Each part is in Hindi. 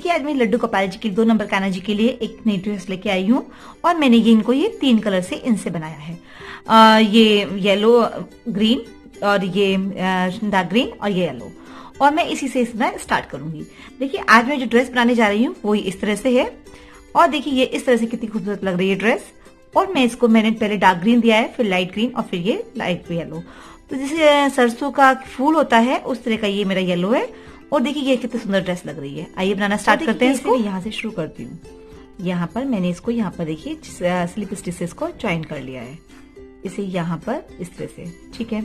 देखिए आज मैं लड्डू गोपाल जी के 2 नंबर कान्हा जी के लिए एक नई ड्रेस लेके आई हूँ और मैंने इनको 3 कलर से इनसे बनाया है। ये येलो ग्रीन और ये डार्क ग्रीन और ये येलो, और मैं इसी से इसमें स्टार्ट करूंगी। देखिए आज मैं जो ड्रेस बनाने जा रही हूँ वो इस तरह से है, और देखिए ये इस तरह से कितनी खूबसूरत लग रही है ड्रेस। और मैं इसको मैंने पहले डार्क ग्रीन दिया है, फिर लाइट ग्रीन और फिर ये लाइट येलो। तो जैसे सरसों का फूल होता है उस तरह का ये मेरा येलो है। और देखिए ये कितनी सुंदर ड्रेस लग रही है। आइए बनाना स्टार्ट करते हैं इसको। यहाँ से शुरू करती हूँ। यहाँ पर मैंने इसको यहाँ पर देखिए स्लिप स्टिचेस को ज्वाइन कर लिया है, इसे यहाँ पर इस तरह से, ठीक है।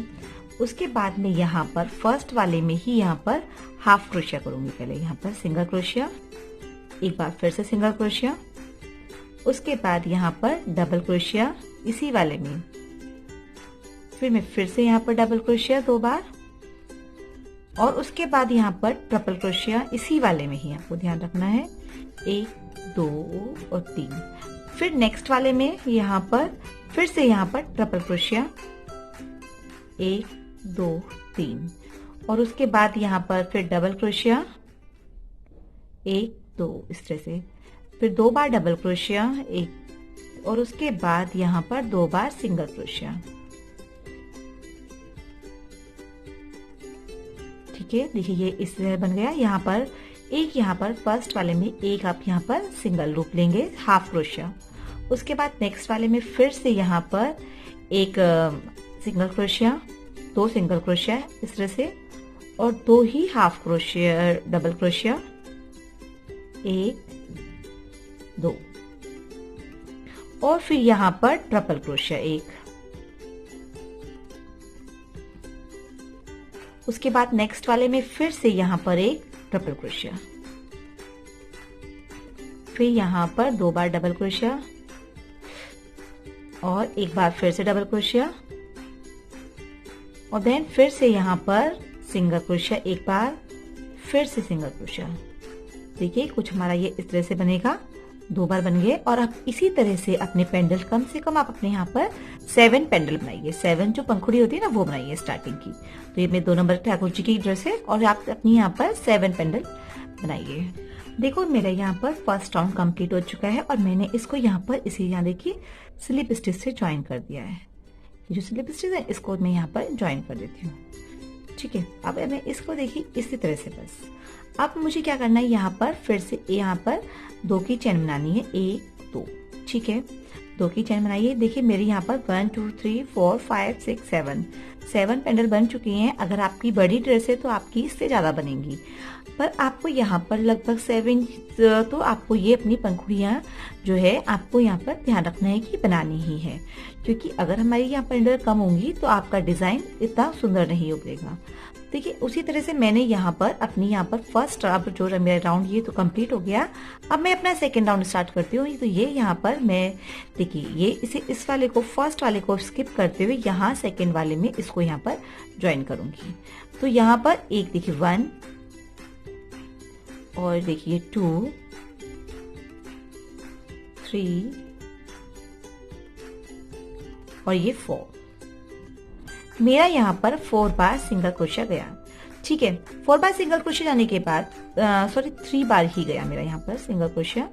उसके बाद में यहाँ पर फर्स्ट वाले में ही यहाँ पर हाफ क्रोशिया करूंगी। पहले यहाँ पर सिंगल क्रोशिया, एक बार फिर से सिंगल क्रोशिया, उसके बाद यहाँ पर डबल क्रोशिया इसी वाले में, फिर मैं फिर से यहाँ पर डबल क्रोशिया 2 बार, और उसके बाद यहाँ पर ट्रिपल क्रोशिया इसी वाले में ही आपको ध्यान रखना है, 1 2 और 3। फिर नेक्स्ट वाले में यहाँ पर फिर से यहाँ पर ट्रिपल क्रोशिया 1 2 3, और उसके बाद यहाँ पर फिर डबल क्रोशिया 1 2 इस तरह से, फिर 2 बार डबल क्रोशिया 1, और उसके बाद यहाँ पर 2 बार सिंगल क्रोशिया, ठीक है। देखिए ये इस तरह बन गया। यहाँ पर एक, यहाँ पर फर्स्ट वाले में एक आप यहाँ पर सिंगल लूप लेंगे हाफ क्रोशिया, उसके बाद नेक्स्ट वाले में फिर से यहाँ पर एक सिंगल क्रोशिया, 2 सिंगल क्रोशिया इस तरह से, और 2 ही हाफ क्रोशिया डबल क्रोशिया 1 2, और फिर यहाँ पर ट्रिपल क्रोशिया 1, उसके बाद नेक्स्ट वाले में फिर से यहाँ पर एक ट्रिपल क्रोशिया, फिर यहाँ पर 2 बार डबल क्रोशिया और एक बार फिर से डबल क्रोशिया, और देन फिर से यहाँ पर सिंगल क्रोशिया 1 बार, फिर से सिंगल क्रोशिया। देखिए कुछ हमारा ये इस तरह से बनेगा, 2 बार बन गए। और आप इसी तरह से अपने पेंडल कम से कम आप अपने यहाँ पर 7 पेंडल बनाइए। 7 जो पंखुड़ी होती है ना वो बनाइए स्टार्टिंग की। तो ये मेरे 2 नंबर ठाकुर जी की ड्रेस है, और आप अपनी यहाँ पर 7 पेंडल बनाइए। देखो मेरा यहाँ पर फर्स्ट राउंड कंप्लीट हो चुका है, और मैंने इसको यहाँ पर इसी यहाँ देखिए स्लिप स्टिच से ज्वाइन कर दिया है। ये जो स्लिप स्टिच है इसको मैं यहाँ पर ज्वाइन कर देती हूँ, ठीक है। अब मैं इसको देखिए इसी तरह से बस। अब मुझे क्या करना है, यहाँ पर फिर से यहाँ पर 2 की चेन बनानी है, 1 2, ठीक है। 2 की चेन बनाइए। देखिए मेरे यहाँ पर 1 2 3 4 5 6 7 पेंडल बन चुकी हैं। अगर आपकी बड़ी ड्रेस है तो आपकी इससे ज्यादा बनेंगी, पर आपको यहाँ पर लगभग 7, तो आपको ये अपनी पंखुड़ियाँ जो है आपको यहाँ पर ध्यान रखना है कि बनानी ही है, क्योंकि अगर हमारी यहाँ पेंडल कम होंगी तो आपका डिजाइन इतना सुंदर नहीं उभरेगा। देखिए उसी तरह से मैंने यहाँ पर अपनी यहाँ पर फर्स्ट, अब जो मेरा राउंड ये तो कंप्लीट हो गया। अब मैं अपना सेकंड राउंड स्टार्ट करती हूँ। तो ये यहाँ पर मैं देखिए ये इस वाले को, फर्स्ट वाले को स्किप करते हुए यहाँ सेकंड वाले में इसको यहाँ पर ज्वाइन करूंगी। तो यहाँ पर एक देखिए 1, और देखिए 2 3 और ये 4। मेरा यहाँ पर 4 बार सिंगल क्रोशिया गया, ठीक है। 4 बार सिंगल क्रोशिया जाने के बाद 3 बार ही गया मेरा यहाँ पर सिंगल क्रोशिया,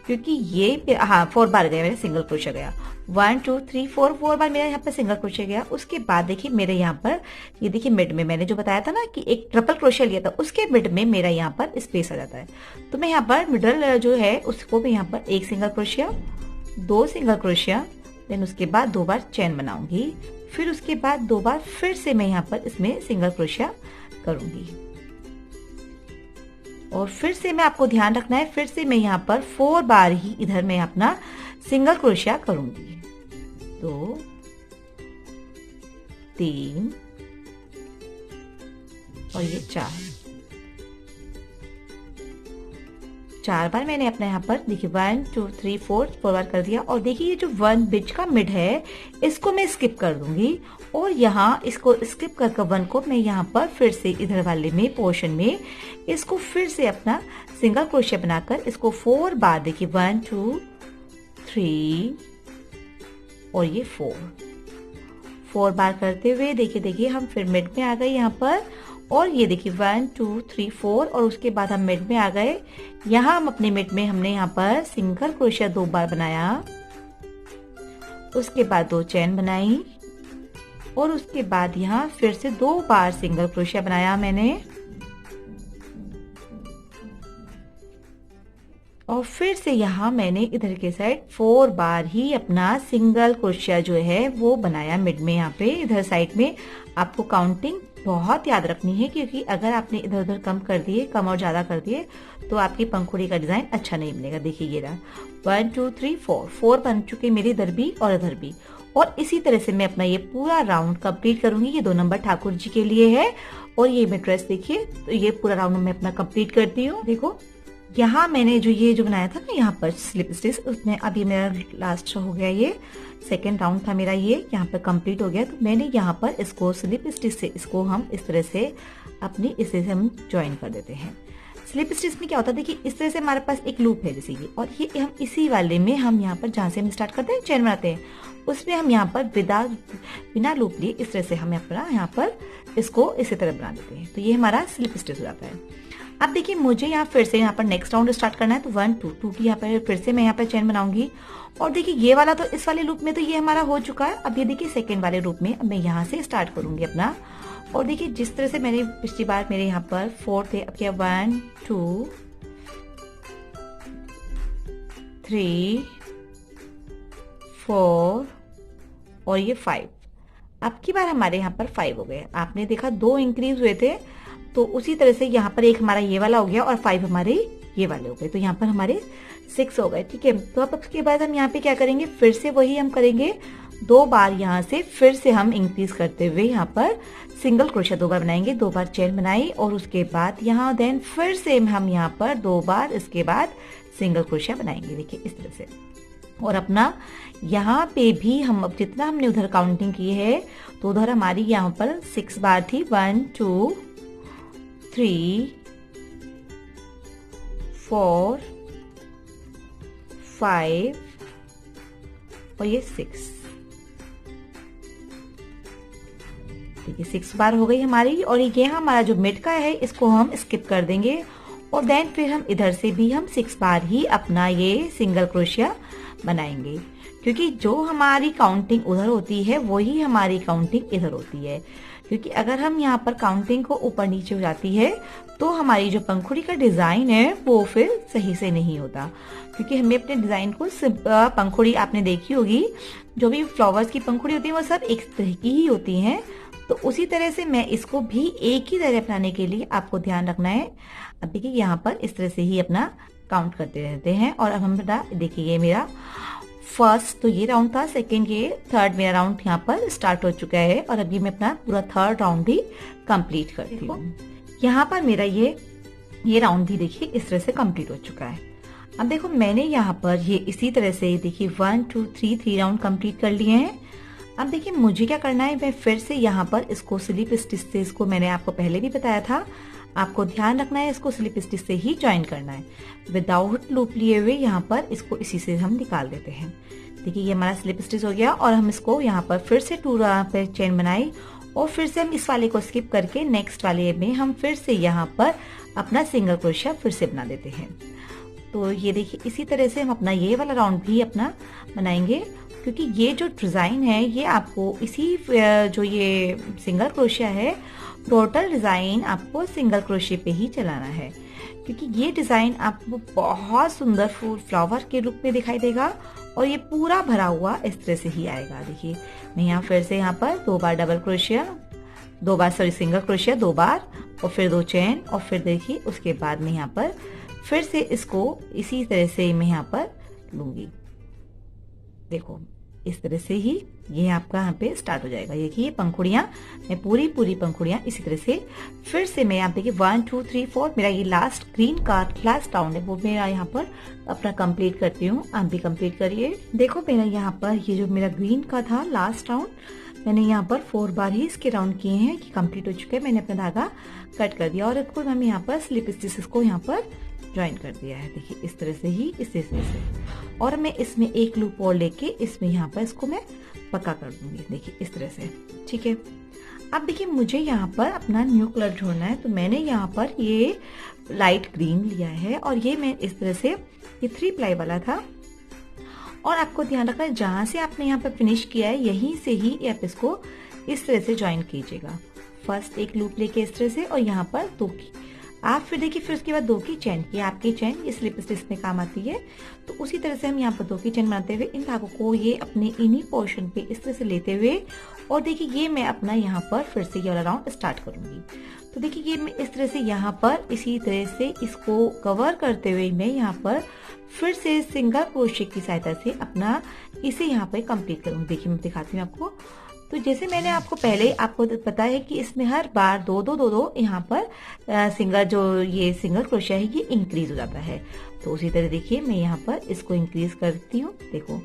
क्योंकि ये 4 बार गया मेरा सिंगल क्रोशिया गया। 1 2 3 4 बार मेरा यहाँ पर सिंगल क्रोशिया गया। उसके बाद देखिए मेरे यहाँ पर ये देखिए मिड में मैंने जो बताया था ना कि एक ट्रिपल क्रोशिया लिया था, उसके मिड में मेरा यहाँ पर स्पेस आ जाता है। तो मैं यहाँ पर मिडल जो है उसको मैं यहाँ पर 1 सिंगल क्रोशिया, 2 सिंगल क्रोशिया, देन उसके बाद 2 बार चेन बनाऊंगी, फिर उसके बाद 2 बार फिर से मैं यहाँ पर इसमें सिंगल क्रोशिया करूंगी, और फिर से मैं आपको ध्यान रखना है, फिर से मैं यहाँ पर 4 बार ही इधर मैं अपना सिंगल क्रोशिया करूंगी। 2 3 और ये 4 बार मैंने अपने यहाँ पर देखिए 1 2 3 4 बार कर दिया। और देखिए ये जो 1 बीच का मिड है इसको मैं स्किप कर दूंगी, और यहाँ इसको स्किप करके 1 को मैं यहाँ पर फिर से इधर वाले में पोर्शन में इसको फिर से अपना सिंगल क्रोशिया बनाकर इसको 4 बार देखिए 1 2 3 और ये 4 4 बार करते हुए देखिए हम फिर मिड में आ गए यहाँ पर, और ये देखिए 1 2 3 4, और उसके बाद हम मिड में आ गए। यहाँ हम अपने मिड में हमने यहाँ पर सिंगल क्रोशिया 2 बार बनाया, उसके बाद 2 चेन बनाई, और उसके बाद यहाँ फिर से 2 बार सिंगल क्रोशिया बनाया मैंने, और फिर से यहाँ मैंने इधर के साइड 4 बार ही अपना सिंगल क्रोशिया जो है वो बनाया मिड में। यहाँ पे इधर साइड में आपको काउंटिंग बहुत याद रखनी है, क्योंकि अगर आपने इधर उधर कम और ज्यादा कर दिए तो आपकी पंखुड़ी का डिजाइन अच्छा नहीं बनेगा। देखिए ये रहा 1 2 3 4 बन चुके मेरे इधर भी और इधर भी, और इसी तरह से मैं अपना ये पूरा राउंड कंप्लीट करूंगी। ये 2 नंबर ठाकुर जी के लिए है, और ये मैं ड्रेस देखिए, तो ये पूरा राउंड मैं अपना कंप्लीट करती हूँ। देखो यहाँ मैंने जो बनाया था ना यहाँ पर स्लिप स्टिच, उसमें अब ये मेरा लास्ट हो गया, ये सेकेंड राउंड था मेरा, ये यहाँ पर कंप्लीट हो गया। तो मैंने यहाँ पर इसको स्लिप स्टिच से इसको हम इस तरह से अपनी इस तरह से हम ज्वाइन कर देते हैं। स्लिप स्टिच में क्या होता है, देखिए इस तरह से हमारे पास एक लूप है जैसे ये, और ये हम इसी वाले में हम यहाँ पर जहाँ से हम स्टार्ट करते हैं चेन बनाते हैं, उसमें हम यहाँ पर बिना लूप लिए इस तरह से हम अपना यहाँ पर इसको इसी तरह बना देते हैं। तो ये हमारा स्लिप स्टिच हो जाता है। अब देखिए मुझे यहाँ फिर से यहाँ पर नेक्स्ट राउंड स्टार्ट करना है, तो 1 2 2 की यहाँ पर फिर से मैं यहाँ पर चेन बनाऊंगी, और देखिए ये वाला तो इस वाले लूप में तो ये हमारा हो चुका है। अब ये देखिए सेकेंड वाले लूप में अब मैं यहाँ से स्टार्ट करूंगी अपना, और देखिए जिस तरह से मैंने पिछली बार मेरे यहाँ पर 4 थे, अब क्या 1 2 3 4 और ये 5, अब की बार हमारे यहाँ पर 5 हो गए। आपने देखा 2 इंक्रीज हुए थे, तो उसी तरह से यहाँ पर एक हमारा ये वाला हो गया और 5 हमारे ये वाले हो गए, तो यहाँ पर हमारे 6 हो गए। ठीक है, तो अब उसके बाद हम यहाँ पे क्या करेंगे, फिर से वही हम करेंगे 2 बार यहाँ से फिर से हम इंक्रीज करते हुए यहाँ पर सिंगल क्रोशिया 2 बार बनाएंगे, 2 बार चेन बनाई, और उसके बाद यहाँ देन फिर से हम यहाँ पर 2 बार इसके बाद सिंगल क्रोशिया बनाएंगे। देखिए इस तरह से, और अपना यहाँ पे भी हम अब जितना हमने उधर काउंटिंग की है, तो उधर हमारी यहाँ पर 6 बार थी, 1 2 3 4 5 और ये 6। देखिए 6 बार हो गई हमारी, और ये हमारा जो मिड का है इसको हम स्किप कर देंगे, और देन फिर हम इधर से भी हम 6 बार ही अपना ये सिंगल क्रोशिया बनाएंगे, क्योंकि जो हमारी काउंटिंग उधर होती है वही हमारी काउंटिंग इधर होती है। क्योंकि अगर हम यहाँ पर काउंटिंग को ऊपर नीचे हो जाती है तो हमारी जो पंखुड़ी का डिजाइन है वो फिर सही से नहीं होता, क्योंकि हमें अपने डिजाइन को पंखुड़ी आपने देखी होगी, जो भी फ्लावर्स की पंखुड़ी होती है वो सब एक तरह की ही होती हैं, तो उसी तरह से मैं इसको भी एक ही तरह अपनाने के लिए आपको ध्यान रखना है। अब देखिए यहाँ पर इस तरह से ही अपना काउंट करते रहते हैं, और अब हम देखिए ये मेरा फर्स्ट तो ये राउंड था, सेकेंड ये थर्ड मेरा राउंड यहाँ पर स्टार्ट हो चुका है, और अभी मैं अपना पूरा थर्ड राउंड भी कंप्लीट करती हूँ। यहाँ पर मेरा ये राउंड भी देखिए इस तरह से कंप्लीट हो चुका है। अब देखो मैंने यहाँ पर ये इसी तरह से देखिए 1 2 3 राउंड कंप्लीट कर लिए हैं। अब देखिए मुझे क्या करना है, मैं फिर से यहाँ पर इसको स्लिप स्टिच से, इसको मैंने आपको पहले भी बताया था, आपको ध्यान रखना है इसको स्लिप स्टिच से ही ज्वाइन करना है, विदाउट लूप लिए हुए यहाँ पर इसको इसी से हम निकाल देते हैं। देखिए ये हमारा स्लिप स्टिच हो गया, और हम इसको यहाँ पर फिर से 2 पे चेन बनाई, और फिर से हम इस वाले को स्किप करके नेक्स्ट वाले में हम फिर से यहाँ पर अपना सिंगल क्रोशिया फिर से बना देते हैं। तो ये देखिए इसी तरह से हम अपना ये वाला राउंड भी अपना बनाएंगे, क्योंकि ये जो डिजाइन है ये आपको इसी जो ये सिंगल क्रोशिया है, टोटल डिजाइन आपको सिंगल क्रोशिया पे ही चलाना है, क्योंकि ये डिजाइन आपको बहुत सुंदर फूल फ्लावर के रूप में दिखाई देगा, और ये पूरा भरा हुआ इस तरह से ही आएगा। देखिए मैं यहाँ फिर से यहाँ पर 2 बार डबल क्रोशिया, 2 बार सिंगल क्रोशिया 2 बार, और फिर 2 चेन, और फिर देखिए उसके बाद में यहाँ पर फिर से इसको इसी तरह से मैं यहाँ पर लूंगी। देखो इस तरह से ही ये आपका यहाँ पे स्टार्ट हो जाएगा। ये कि पंखुड़ियां, मैं पूरी पंखुड़ियां इसी तरह से फिर से मैं यहाँ देखिए 1 2 3 4 मेरा ये लास्ट ग्रीन का लास्ट राउंड है, वो मेरा यहाँ पर अपना कंप्लीट करती हूँ। आप भी कंप्लीट करिए। देखो मेरा यहाँ पर ये जो मेरा ग्रीन का था लास्ट राउंड, मैंने यहाँ पर 4 बार ही इसके राउंड किए हैं कि कंप्लीट हो चुके हैं। मैंने अपना धागा कट कर दिया, और इसको हम यहाँ पर स्लिप स्टिचेस को यहाँ पर ज्वाइन कर दिया है। देखिए इस तरह से ही इस तरह से, और मैं इसमें एक लूप और लेके इसमें यहाँ पर इसको मैं पक्का कर दूंगी, देखिए इस तरह से। ठीक है, अब देखिए मुझे यहाँ पर अपना न्यू कलर जोड़ना है, तो मैंने यहाँ पर ये लाइट ग्रीन लिया है और ये मैं इस तरह से, ये 3 प्लाई वाला था और आपको ध्यान रखना है जहां से आपने यहाँ पर फिनिश किया है यहीं से ही आप इसको इस तरह से ज्वाइन कीजिएगा। फर्स्ट एक लूप लेके इस तरह से और यहाँ पर 2 की, आप फिर देखिए फिर उसके बाद 2 की चेन, ये आपकी चेन ये स्लिप स्टिच में काम आती है। तो उसी तरह से हम यहाँ पर 2 की चेन बनाते हुए इन धागों को ये अपने इन्हीं पोर्शन पे इस तरह से लेते हुए, और देखिए ये मैं अपना यहाँ पर फिर से ये वाला राउंड स्टार्ट करूंगी। तो देखिए ये मैं इस तरह से यहाँ पर इसी तरह से इसको कवर करते हुए मैं यहाँ पर फिर से सिंगल क्रोशे की सहायता से अपना इसे यहाँ पर कंप्लीट करूंगी। देखिए मैं दिखाती हूँ आपको। तो जैसे मैंने आपको पहले आपको पता है कि इसमें हर बार 2-2 यहाँ पर सिंगल जो ये सिंगल क्रोशिया है ये इंक्रीज हो जाता है। तो उसी तरह देखिए मैं यहाँ पर इसको इंक्रीज करती हूँ। देखो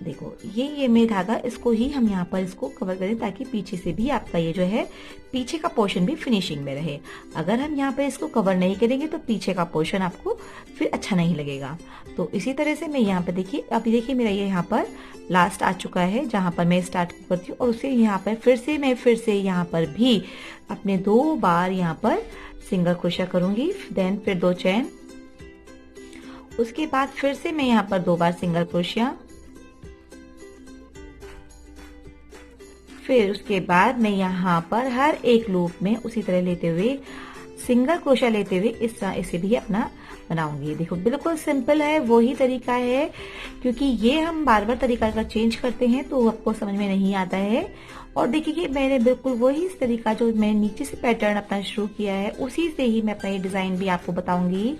देखो ये मेरे धागा, इसको ही हम यहाँ पर इसको कवर करें ताकि पीछे से भी आपका ये जो है पीछे का पोर्शन भी फिनिशिंग में रहे। अगर हम यहाँ पर इसको कवर नहीं करेंगे तो पीछे का पोर्शन आपको फिर अच्छा नहीं लगेगा। तो इसी तरह से मैं यहाँ पर देखिए, अभी देखिए मेरा ये यहाँ पर लास्ट आ चुका है जहां पर मैं स्टार्ट करती हूँ और उसे यहाँ पर फिर से यहाँ पर भी अपने 2 बार यहाँ पर सिंगल क्रोशिया करूंगी, देन फिर 2 चेन, उसके बाद फिर से मैं यहाँ पर 2 बार सिंगल क्रोशिया, फिर उसके बाद मैं यहाँ पर हर एक लूप में उसी तरह लेते हुए सिंगल क्रोशिया लेते हुए इसे भी अपना बनाऊंगी। देखो बिल्कुल सिंपल है, वही तरीका है, क्योंकि ये हम बार बार तरीका का चेंज करते हैं तो आपको समझ में नहीं आता है। और देखिए मैंने बिल्कुल वही तरीका जो मैं नीचे से पैटर्न अपना शुरू किया है उसी से ही मैं अपना ये डिजाइन भी आपको बताऊंगी।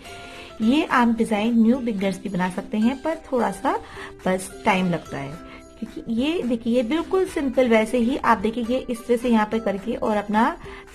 ये आप डिजाइन न्यू बिगनर्स भी बना सकते हैं, पर थोड़ा सा बस टाइम लगता है, क्योंकि ये देखिए ये बिल्कुल सिंपल वैसे ही आप देखिए ये इस तरह से यहाँ पे करके और अपना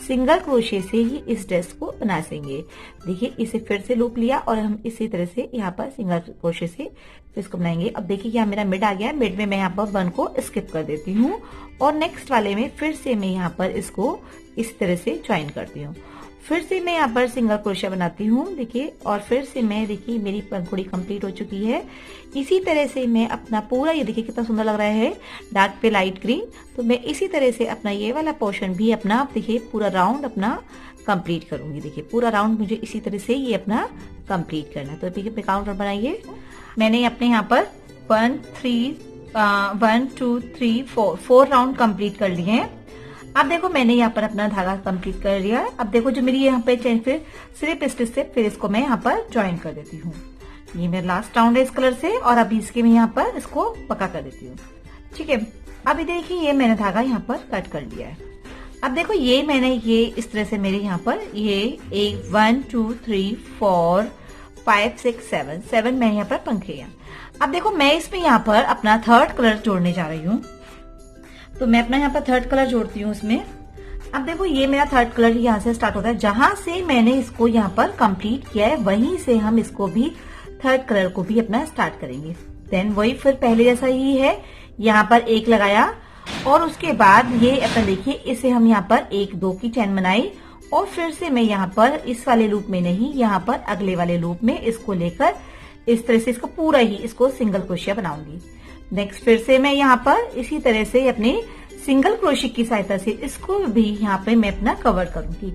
सिंगल क्रोशे से ही इस ड्रेस को बना सकेंगे। देखिए इसे फिर से लूप लिया और हम इसी तरह से यहाँ पर सिंगल क्रोशे से इसको बनाएंगे। अब देखिए यहाँ मेरा मिड आ गया, मिड में मैं यहाँ पर 1 को स्किप कर देती हूँ और नेक्स्ट वाले में फिर से मैं यहाँ पर इसको इस तरह से ज्वाइन करती हूँ। फिर से मैं यहाँ पर सिंगल क्रोशिया बनाती हूँ देखिए, और फिर से मैं देखिए मेरी पंखुड़ी कंप्लीट हो चुकी है। इसी तरह से मैं अपना पूरा, ये देखिए कितना सुंदर लग रहा है डार्क पे लाइट ग्रीन, तो मैं इसी तरह से अपना ये वाला पोर्शन भी अपना देखिए पूरा राउंड अपना कंप्लीट करूंगी। देखिए पूरा राउंड मुझे इसी तरह से ये अपना कंप्लीट करना है। तो देखिए काउंटर बनाइए, मैंने अपने यहाँ पर 1 2 3 4 राउंड कंप्लीट कर लिए हैं। अब देखो मैंने यहाँ पर अपना धागा कंप्लीट कर लिया है। अब देखो जो मेरी यहाँ पे चेन फिर स्लिप स्टिच से फिर इसको मैं यहाँ पर ज्वाइन कर देती हूँ। ये मेरा लास्ट राउंड है इस कलर से और अभी इसके मैं यहाँ पर इसको पक्का कर देती हूँ। ठीक है, अभी देखिए ये मैंने धागा यहाँ पर कट कर लिया है। अब देखो ये मैंने ये इस तरह से मेरे यहाँ पर ये 1 2 3 4 5 6 7 मैंने यहाँ पर पंखे हैं। अब देखो मैं इसमें यहाँ पर अपना 3rd कलर जोड़ने जा रही हूँ, तो मैं अपना यहाँ पर 3rd कलर जोड़ती हूँ इसमें। अब देखो ये मेरा 3rd कलर यहाँ से स्टार्ट होता है, जहां से मैंने इसको यहाँ पर कंप्लीट किया है वहीं से हम इसको भी 3rd कलर को भी अपना स्टार्ट करेंगे। देन वही फिर पहले जैसा ही है, यहाँ पर 1 लगाया और उसके बाद ये अपना देखिए इसे हम यहाँ पर 1-2 की चैन बनाई और फिर से मैं यहाँ पर इस वाले लूप में नहीं, यहाँ पर अगले वाले लूप में इसको लेकर इस तरह से इसको पूरा ही इसको सिंगल क्रोशिया बनाऊंगी। नेक्स्ट फिर से मैं यहाँ पर इसी तरह से अपने सिंगल क्रोशिया की सहायता से इसको भी यहाँ पे मैं अपना कवर करूंगी।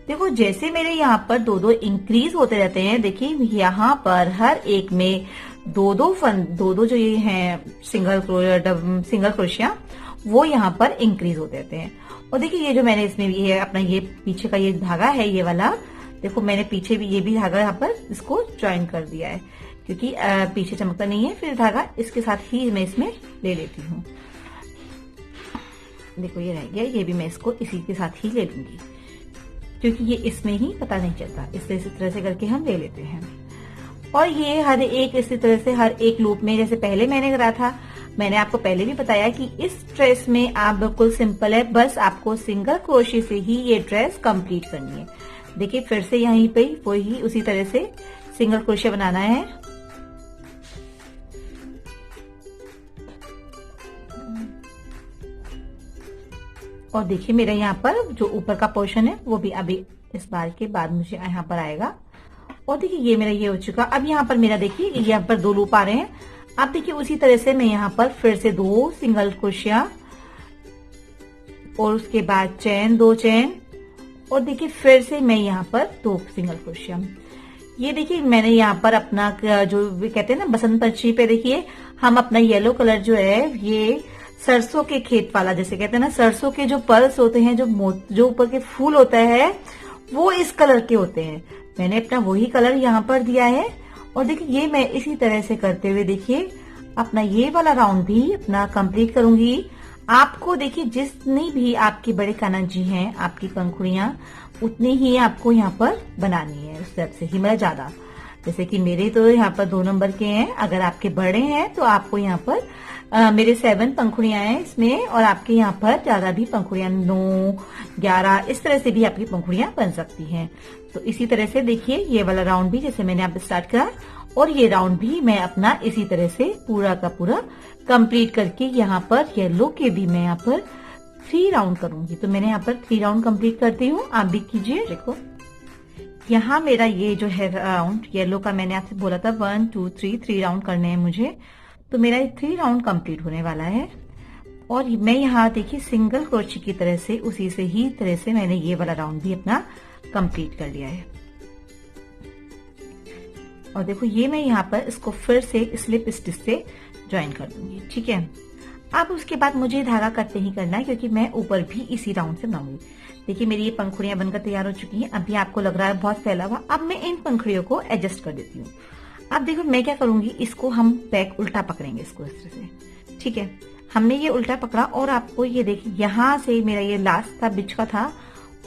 देखो जैसे मेरे यहाँ पर 2-2 इंक्रीज होते रहते हैं, देखिए यहाँ पर हर एक में 2-2 जो ये हैं सिंगल क्रोशिया वो यहाँ पर इंक्रीज होते रहते हैं। और देखिए ये जो मैंने इसमें ये अपना ये पीछे का ये धागा है ये वाला, देखो मैंने पीछे भी ये भी धागा यहाँ पर इसको ज्वाइन कर दिया है, क्योंकि पीछे चमकता नहीं है, फिर धागा इसके साथ ही मैं इसमें ले लेती हूँ। देखो ये रह गया, ये भी मैं इसको इसी के साथ ही ले लूंगी, क्योंकि ये इसमें ही पता नहीं चलता, इस तरह से करके हम ले लेते हैं। और ये हर एक इसी तरह से हर एक लूप में, जैसे पहले मैंने करा था, मैंने आपको पहले भी बताया कि इस ड्रेस में आप बिल्कुल सिंपल है, बस आपको सिंगल क्रोशे से ही ये ड्रेस कंप्लीट करनी है। देखिए फिर से यहीं पे वही उसी तरह से सिंगल क्रोशे बनाना है। और देखिए मेरा यहाँ पर जो ऊपर का पोर्शन है वो भी अभी इस बार के बाद मुझे यहाँ पर आएगा। और देखिए ये मेरा ये हो चुका। अब यहाँ पर मेरा देखिए यहाँ पर 2 लूप आ रहे हैं। अब देखिए उसी तरह से मैं यहाँ पर फिर से 2 सिंगल क्रोशिया और उसके बाद चेन, 2 चेन और देखिए फिर से मैं यहाँ पर 2 सिंगल क्रोशिया। ये देखिए मैंने यहाँ पर अपना जो कहते हैं ना बसंत पंचमी पे, देखिए हम अपना येलो कलर जो है ये सरसों के खेत वाला, जैसे कहते हैं ना सरसों के जो पर्ल्स होते हैं, जो ऊपर के फूल होता है वो इस कलर के होते हैं। मैंने अपना वही कलर यहाँ पर दिया है और देखिए ये मैं इसी तरह से करते हुए देखिए अपना ये वाला राउंड भी अपना कंप्लीट करूंगी। आपको देखिए जितनी भी आपके बड़े कान्हा जी हैं, आपकी पंखुड़ियां उतनी ही आपको यहाँ पर बनानी है, उस तरफ से ही मतलब ज्यादा। जैसे कि मेरे तो यहाँ पर 2 नंबर के हैं, अगर आपके बड़े हैं तो आपको यहाँ पर मेरे 7 पंखुड़ियां हैं इसमें और आपके यहाँ पर ज्यादा भी पंखुड़ियां 9, 11 इस तरह से भी आपकी पंखुड़ियां बन सकती हैं। तो इसी तरह से देखिए ये वाला राउंड भी जैसे मैंने आप स्टार्ट करा और ये राउंड भी मैं अपना इसी तरह से पूरा का पूरा कंप्लीट करके यहाँ पर येलो के भी मैं यहाँ पर 3 राउंड करूंगी। तो मैंने यहाँ पर 3 राउंड कंप्लीट करती हूँ, आप भी कीजिए। देखो यहाँ मेरा ये जो है राउंड येलो का मैंने आपसे बोला था 1 2 3 राउंड करने हैं मुझे, तो मेरा ये 3 राउंड कंप्लीट होने वाला है। और मैं यहाँ देखिए सिंगल क्रोशे की तरह से उसी से ही तरह से मैंने ये वाला राउंड भी अपना कंप्लीट कर लिया है। और देखो ये मैं यहाँ पर इसको फिर से स्लिप स्टिच से ज्वाइन कर दूंगी, ठीक है। अब उसके बाद मुझे धागा कट नहीं करना है क्योंकि मैं ऊपर भी इसी राउंड से बनाऊंगी। देखिए मेरी ये पंखुड़ियां बनकर तैयार हो चुकी हैं। अभी आपको लग रहा है बहुत फैला हुआ, अब मैं इन पंखुड़ियों को एडजस्ट कर देती हूँ। अब देखो मैं क्या करूंगी, इसको हम बैक उल्टा पकड़ेंगे इसको इस तरह से, ठीक है। हमने ये उल्टा पकड़ा और आपको ये देखिए यहाँ से मेरा ये लास्ट था बीच का था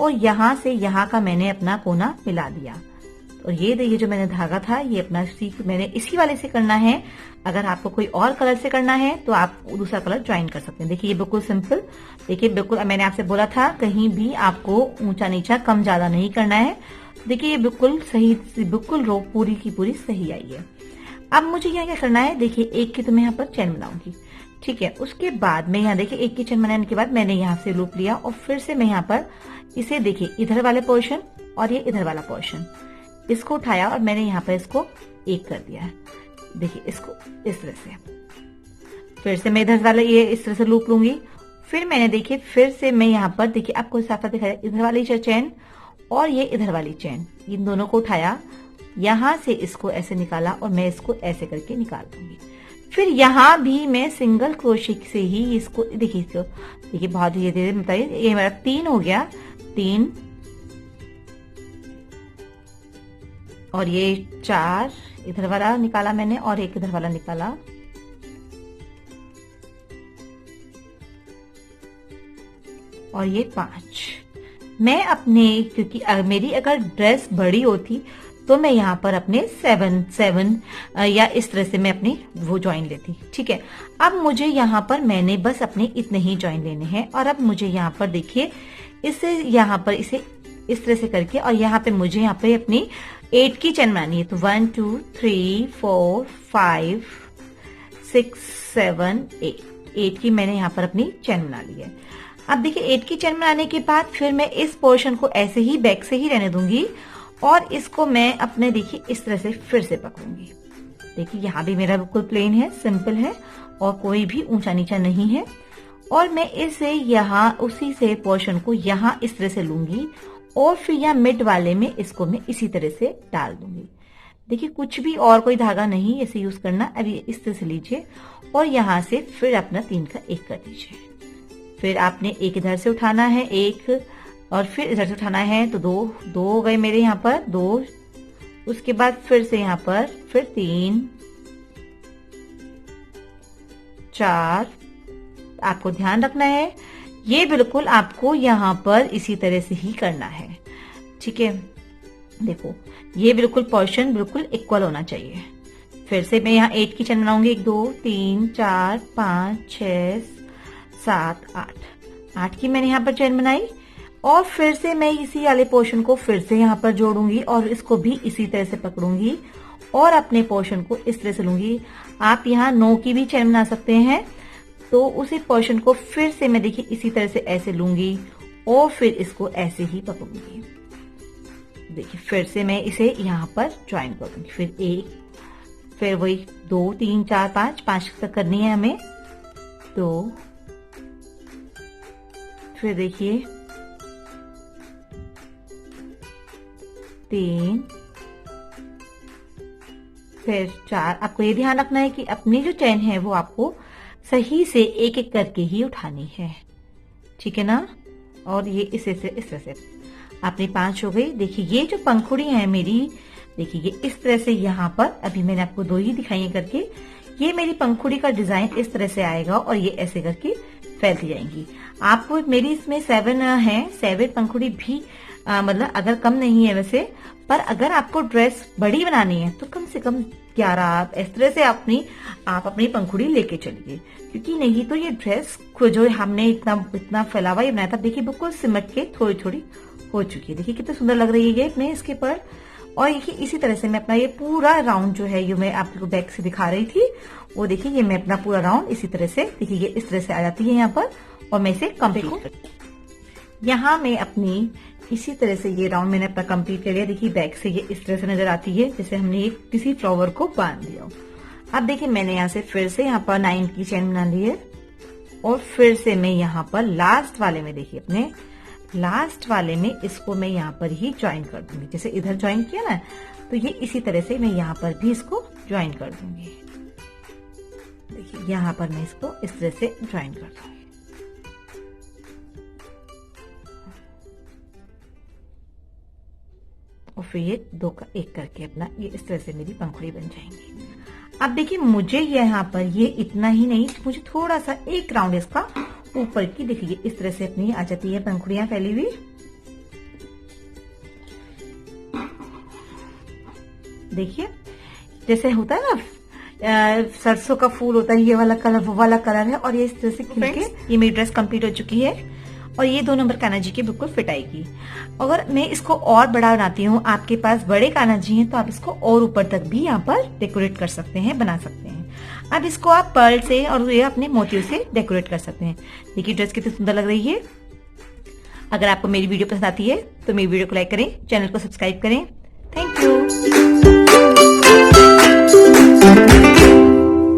और यहाँ से यहाँ का मैंने अपना कोना मिला दिया। और ये देखिए जो मैंने धागा था ये अपना मैंने इसी वाले से करना है। अगर आपको कोई और कलर से करना है तो आप दूसरा कलर ज्वाइन कर सकते हैं। देखिए ये बिल्कुल सिंपल, देखिए बिल्कुल मैंने आपसे बोला था कहीं भी आपको ऊंचा नीचा कम ज्यादा नहीं करना है। देखिए ये बिल्कुल सही, बिल्कुल रो पूरी की पूरी सही आई है। अब मुझे यहाँ क्या करना है, देखिए एक की तो मैं यहाँ पर चैन बनाऊंगी, ठीक है। उसके बाद मैं यहाँ देखिए एक की चैन बनाने के बाद मैंने यहाँ से लूप लिया और फिर से मैं यहाँ पर इसे देखिए इधर वाले पोर्शन और ये इधर वाला पोर्शन इसको उठाया और मैंने यहाँ पर इसको एक कर दिया है। देखिए इसको इस तरह से, फिर से मैं इधर वाला ये इस तरह से लूप लूंगी। फिर मैंने देखिए फिर से मैं यहाँ पर देखिए आपको साफ साफ दिखाया इधर वाली चैन और ये इधर वाली चैन, इन दोनों को उठाया, यहाँ से इसको ऐसे निकाला और मैं इसको ऐसे करके निकाल दूंगी। फिर यहाँ भी मैं सिंगल क्रोशे से ही इसको देखिए देखिए बहुत धीरे धीरे बताइए। ये मेरा 3 हो गया, 3 और ये 4 इधर वाला निकाला मैंने और एक इधर वाला निकाला। और ये 5 मैं अपने, क्योंकि मेरी अगर ड्रेस बड़ी होती तो मैं यहाँ पर अपने 7 या इस तरह से मैं अपनी वो ज्वाइन लेती, ठीक है। अब मुझे यहाँ पर मैंने बस अपने इतने ही ज्वाइन लेने हैं और अब मुझे यहाँ पर देखिए इसे यहाँ पर इसे इस तरह से करके और यहाँ पे मुझे यहाँ पे अपनी 8 की चैन बनानी है। तो 1 2 3 4 5 6 7 8 की मैंने यहाँ पर अपनी चैन बना ली है। अब देखिए 8 की चैन बनाने के बाद फिर मैं इस पोर्शन को ऐसे ही बैक से ही रहने दूंगी और इसको मैं अपने देखिए इस तरह से फिर से पकड़ूंगी। देखिए यहाँ भी मेरा बिल्कुल प्लेन है, सिंपल है और कोई भी ऊंचा नीचा नहीं है। और मैं इसे यहाँ उसी से पोर्शन को यहाँ इस तरह से लूंगी और फिर यहाँ मिड वाले में इसको मैं इसी तरह से डाल दूंगी। देखिए कुछ भी और कोई धागा नहीं ऐसे यूज करना, अभी इस तरह से लीजिए और यहाँ से फिर अपना 3 का 1 कर दीजिए। फिर आपने एक इधर से उठाना है 1 और फिर इधर से उठाना है तो 2 हो गए मेरे यहाँ पर 2। उसके बाद फिर से यहाँ पर फिर 3 4। आपको ध्यान रखना है ये बिल्कुल आपको यहाँ पर इसी तरह से ही करना है, ठीक है। देखो ये बिल्कुल पोर्शन बिल्कुल इक्वल होना चाहिए। फिर से मैं यहाँ 8 की चैन बनाऊंगी, 1 2 3 4 5 6 7 8 की मैंने यहाँ पर चैन बनाई और फिर से मैं इसी वाले पोर्शन को फिर से यहाँ पर जोड़ूंगी और इसको भी इसी तरह से पकड़ूंगी और अपने पोर्शन को इस तरह से लूंगी। आप यहाँ 9 की भी चैन बना सकते हैं। तो उसी पोर्शन को फिर से मैं देखिए इसी तरह से ऐसे लूंगी और फिर इसको ऐसे ही पकड़ूंगी। देखिए फिर से मैं इसे यहाँ पर ज्वाइन करूंगी, फिर 1 फिर वही 2 3 4 5 तक करनी है हमें। 2, फिर देखिए 3, फिर 4। आपको ये ध्यान रखना है कि अपनी जो चेन है वो आपको सही से एक एक करके ही उठानी है, ठीक है ना। और ये इस तरह से आपने 5 हो गई। देखिए ये जो पंखुड़ी है मेरी, देखिए ये इस तरह से यहाँ पर, अभी मैंने आपको 2 ही दिखाई है करके, ये मेरी पंखुड़ी का डिजाइन इस तरह से आएगा और ये ऐसे करके फैलती जाएंगी। आपको मेरी इसमें 7 है, 7 पंखुड़ी भी मतलब अगर कम नहीं है वैसे, पर अगर आपको ड्रेस बड़ी बनानी है तो कम से कम 11 आप इस तरह से आप अपनी पंखुड़ी लेके चलिए, क्योंकि नहीं तो ये ड्रेस जो हमने इतना फैलावा ये बनाया था, देखिए बिल्कुल सिमट के थोड़ी थोड़ी हो चुकी है। देखिए कितनी सुंदर लग रही है ये अपने इसके पर। और देखिए इसी तरह से मैं अपना ये पूरा राउंड जो है, ये मैं आपको बैक से दिखा रही थी, वो देखिए ये मैं अपना पूरा राउंड इसी तरह से, देखिए ये इस तरह से आ जाती है यहाँ पर, और मैं इसे कंप्लीट करती। यहाँ मैं अपनी इसी तरह से ये राउंड मैंने अपना कंप्लीट कर लिया। देखिए बैक से ये इस तरह से नजर आती है, जैसे हमने किसी फ्लावर को बांध दिया। अब देखिए मैंने यहाँ से फिर से यहाँ पर 9 की चेन बना ली है, और फिर से मैं यहाँ पर लास्ट वाले में, देखिए अपने लास्ट वाले में इसको मैं यहाँ पर ही ज्वाइन कर दूंगी। जैसे इधर ज्वाइन किया ना, तो ये इसी तरह से मैं यहाँ पर भी इसको ज्वाइन कर दूंगी। देखिए यहाँ पर मैं इसको इस तरह से ज्वाइन कर दूंगी। और फिर ये 2 का 1 करके अपना ये इस तरह से मेरी पंखुड़ी बन जाएंगी। अब देखिए मुझे यहाँ पर ये इतना ही नहीं, मुझे थोड़ा सा एक राउंड इसका ऊपर की, देखिए इस तरह से अपनी आ जाती है पंखुड़ियां फैली हुई। देखिए जैसे होता है ना सरसों का फूल होता है, ये वाला कलर वो वाला कलर है, और ये इस तरह से खिल के ये मेरी ड्रेस कंप्लीट हो चुकी है। और ये 2 नंबर कान्हा जी की बिल्कुल फिट आएगी। अगर मैं इसको और बड़ा बनाती हूँ, आपके पास बड़े कान्हा जी हैं तो आप इसको और ऊपर तक भी यहाँ पर डेकोरेट कर सकते हैं, बना सकते हैं। अब इसको आप पर्ल से और ये अपने मोतियों से डेकोरेट कर सकते हैं। देखिए ड्रेस कितनी सुंदर लग रही है। अगर आपको मेरी वीडियो पसंद आती है तो मेरी वीडियो को लाइक करें, चैनल को सब्सक्राइब करें। Thank you.